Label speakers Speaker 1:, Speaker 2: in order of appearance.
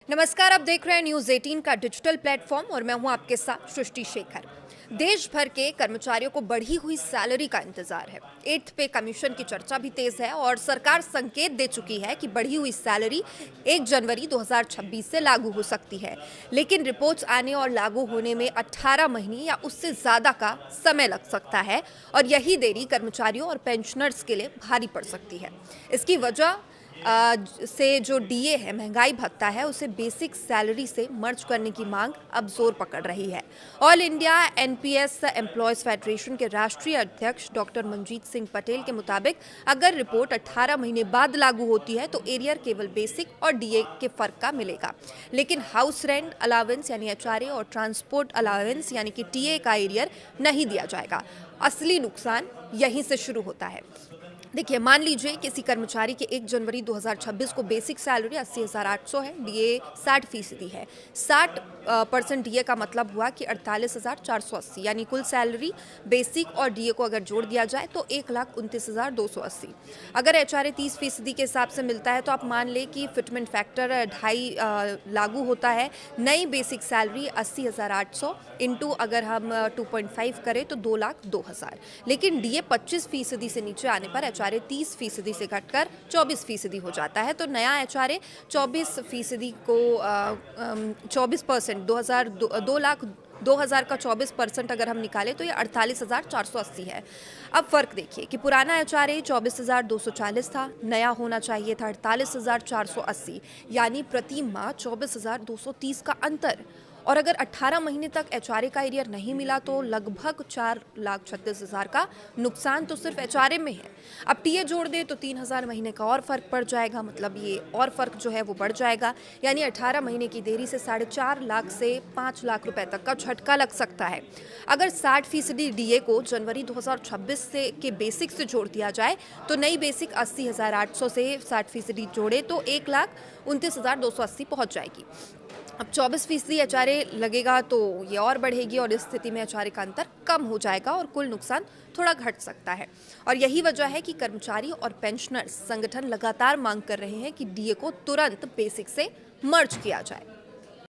Speaker 1: नमस्कार, आप देख रहे हैं न्यूज 18 का डिजिटल प्लेटफॉर्म और मैं हूं आपके साथ सृष्टि शेखर। देश भर के कर्मचारियों को बढ़ी हुई सैलरी का इंतजार है। 8th पे कमीशन की चर्चा भी तेज है और सरकार संकेत दे चुकी है कि बढ़ी हुई सैलरी 1 जनवरी 2026 से लागू हो सकती है, लेकिन रिपोर्ट्स आने और लागू होने में 18 महीने या उससे ज्यादा का समय लग सकता है और यही देरी कर्मचारियों और पेंशनर्स के लिए भारी पड़ सकती है। इसकी वजह से जो डीए है, महंगाई भत्ता है, उसे बेसिक सैलरी से मर्ज करने की मांग अब जोर पकड़ रही है। All India NPS employees federation के राष्ट्रीय अध्यक्ष डॉक्टर मनजीत सिंह पटेल के मुताबिक अगर रिपोर्ट 18 महीने बाद लागू होती है तो एरियर केवल बेसिक और डीए के फर्क का मिलेगा, लेकिन हाउस रेंट अलावेंस यानी एचआरए और ट्रांसपोर्ट अलावेंस यानी कि टीए का एरियर नहीं दिया जाएगा। असली नुकसान यहीं से शुरू होता है। देखिए, मान लीजिए किसी कर्मचारी के 1 जनवरी 2026 को बेसिक सैलरी 80,800 है, डीए 60% है। 60% डीए का मतलब हुआ कि 48,480, यानी कुल सैलरी बेसिक और डीए को अगर जोड़ दिया जाए तो 1,29,280। अगर एचआरए 30% के हिसाब से मिलता है तो आप मान लें कि फिटमेंट फैक्टर 2.5 लागू होता है। नई बेसिक सैलरी 80,800 इंटू अगर हम 2.5 करें तो 2,02,000, लेकिन डीए 25% से नीचे आने पर एचआरए 30% से घटकर 24% हो जाता है। तो नया एचआरए 24% को 24% 2,02,000 का 24% अगर हम निकालें तो ये 48,480 है। अब फर्क देखिए कि पुराना एचआरए 24,240 था, नया होना चाहिए था 48,480, यानी प्रति माह 24,230 का अंतर। और अगर 18 महीने तक एचआरए का एरियर नहीं मिला तो लगभग 4,36,000 का नुकसान तो सिर्फ एचआरए में है। अब टीए जोड़ दे तो 3,000 महीने का और फर्क पड़ जाएगा, मतलब ये और फर्क जो है वो बढ़ जाएगा, यानी 18 महीने की देरी से 4.5 लाख से 5 लाख रुपए तक का झटका लग सकता है। अगर 60% डीए को जनवरी 2026 से के बेसिक से जोड़ दिया जाए तो नई बेसिक 80,800 से 60% जोड़े तो 1,29,280 पहुंच जाएगी। अब 24% एचआरए लगेगा तो ये और बढ़ेगी और इस स्थिति में एचआरए का अंतर कम हो जाएगा और कुल नुकसान थोड़ा घट सकता है। और यही वजह है कि कर्मचारी और पेंशनर्स संगठन लगातार मांग कर रहे हैं कि डीए को तुरंत बेसिक से मर्ज किया जाए।